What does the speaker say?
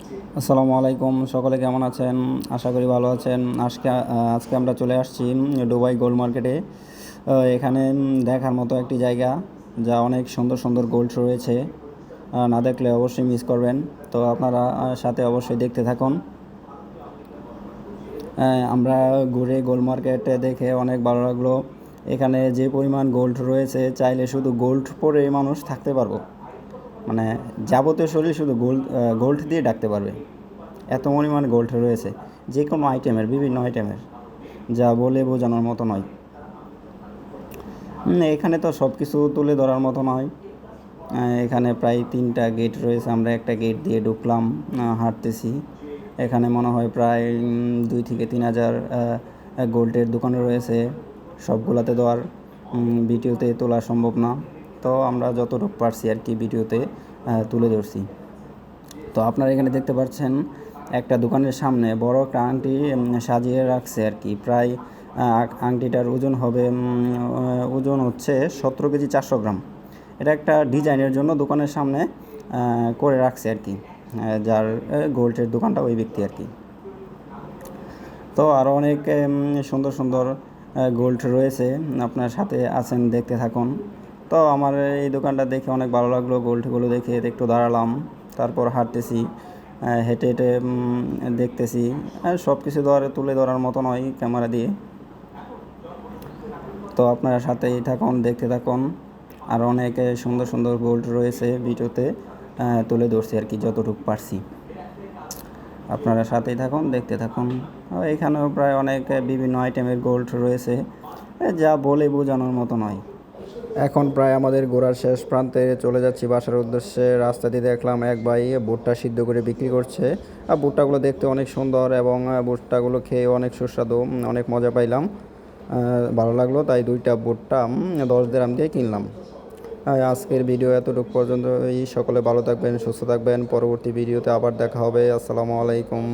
আসসালামু আলাইকুম, সকলে কেমন আছেন? আশা করি ভালো আছেন। আজকে আমরা চলে আসছি দুবাই গোল্ড মার্কেটে। এখানে দেখার মতো একটি জায়গা, যা অনেক সুন্দর সুন্দর গোল্ড রয়েছে। না দেখলে অবশ্যই মিস করবেন। তো আপনারা সাথে অবশ্যই দেখতে থাকুন। আমরা ঘুরে গোল্ড মার্কেটে দেখে অনেক ভালো লাগলো। এখানে যে পরিমাণ গোল্ড রয়েছে, চাইলে শুধু গোল্ড পরে মানুষ থাকতে পারবো, মানে যাবতীয় শরীর শুধু গোল্ড দিয়ে ঢাকতে পারবে, এত পরিমাণ গোল্ড রয়েছে। যে কোনো আইটেমের, বিভিন্ন আইটেমের, যা বলে বোঝানোর মতো নয়। এখানে তো সব কিছু তুলে ধরার মতো নয়। এখানে প্রায় 3টা গেট রয়েছে। আমরা একটা গেট দিয়ে ঢুকলাম, হাঁটতেছি। এখানে মনে হয় প্রায় 2 থেকে 3 হাজার গোল্ডের দোকানে রয়েছে। সবগুলাতে তো আর ভিডিওতে তোলা সম্ভব না। তো আমরা যতটুকু পারছি আর কি ভিডিওতে তুলে ধরছি। তো আপনারা এখানে দেখতে পাচ্ছেন একটা দোকানের সামনে বড় একটা আংটি সাজিয়ে রাখছে আর কি। প্রায় আংটিটার ওজন হচ্ছে 17 কেজি 400 গ্রাম। এটা একটা ডিজাইনের জন্য দোকানের সামনে করে রাখছে আর কি। যার গোল্ডের দোকানটা ওই ব্যক্তি আর কি। তো আরও অনেক সুন্দর সুন্দর গোল্ড রয়েছে। আপনার সাথে আছেন, দেখতে থাকুন। তো আমার এই দোকানটা দেখে অনেক ভালো লাগলো। গোল্ডগুলো দেখে একটু দাঁড়ালাম, তারপর হাঁটতেছি, হেঁটে হেঁটে দেখতেছি। সব কিছু তুলে ধরার মতো নয় ক্যামেরা দিয়ে। তো আপনারা সাথেই থাকুন, দেখতে থাকুন। আর অনেক সুন্দর সুন্দর গোল্ড রয়েছে, ভিডিওতে তুলে ধরছি আর কি যতটুকু পারছি। আপনারা সাথেই থাকুন, দেখতে থাকুন। এখানেও প্রায় অনেক বিভিন্ন আইটেমের গোল্ড রয়েছে, যা বলে বোঝানোর মতো নয়। এখন প্রায় আমাদের ঘোরার শেষ প্রান্তে চলে যাচ্ছি বাসার উদ্দেশ্যে। রাস্তা দিয়ে দেখলাম এক ভাই ভুট্টা সিদ্ধ করে বিক্রি করছে। আর ভুট্টাগুলো দেখতে অনেক সুন্দর এবং ভুট্টাগুলো খেয়ে অনেক সুস্বাদু, অনেক মজা পাইলাম। ভালো লাগলো, তাই 2টা ভুট্টা 10 দিরহাম দিয়ে কিনলাম। আজকের ভিডিও এতটুকু পর্যন্তই। সকলে ভালো থাকবেন, সুস্থ থাকবেন। পরবর্তী ভিডিওতে আবার দেখা হবে। আসসালামু আলাইকুম।